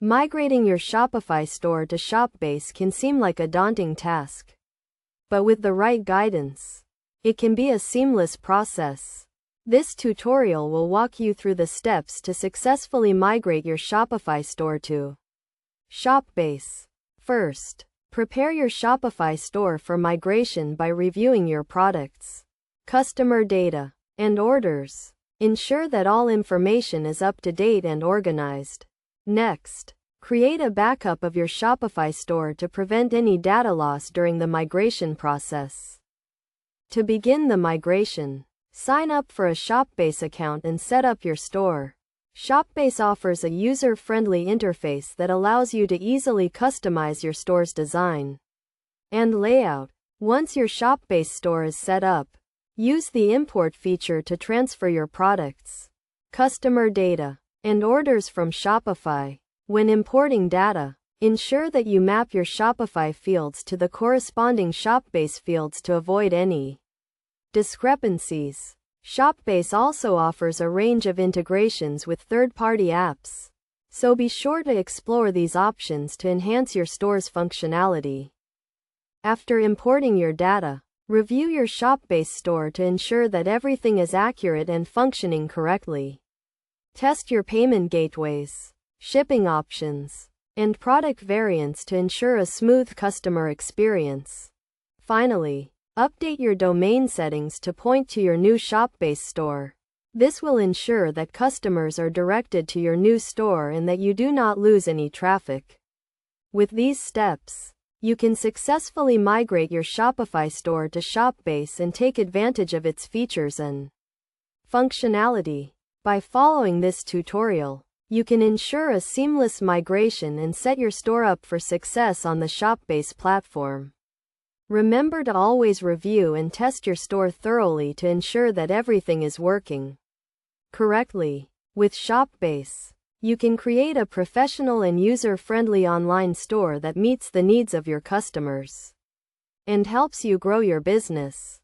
Migrating your Shopify store to Shopbase can seem like a daunting task. But with the right guidance, it can be a seamless process. This tutorial will walk you through the steps to successfully migrate your Shopify store to Shopbase. First, prepare your Shopify store for migration by reviewing your products, customer data, and orders. Ensure that all information is up to date and organized. Next, create a backup of your Shopify store to prevent any data loss during the migration process. To begin the migration, sign up for a Shopbase account and set up your store. Shopbase offers a user-friendly interface that allows you to easily customize your store's design and layout. Once your Shopbase store is set up, use the import feature to transfer your products, customer data, and orders from Shopify. When importing data, ensure that you map your Shopify fields to the corresponding Shopbase fields to avoid any discrepancies. Shopbase also offers a range of integrations with third-party apps, so be sure to explore these options to enhance your store's functionality. After importing your data, review your Shopbase store to ensure that everything is accurate and functioning correctly. Test your payment gateways, shipping options, and product variants to ensure a smooth customer experience. Finally, update your domain settings to point to your new Shopbase store. This will ensure that customers are directed to your new store and that you do not lose any traffic. With these steps, you can successfully migrate your Shopify store to Shopbase and take advantage of its features and functionality. By following this tutorial, you can ensure a seamless migration and set your store up for success on the Shopbase platform. Remember to always review and test your store thoroughly to ensure that everything is working correctly. With Shopbase, you can create a professional and user-friendly online store that meets the needs of your customers and helps you grow your business.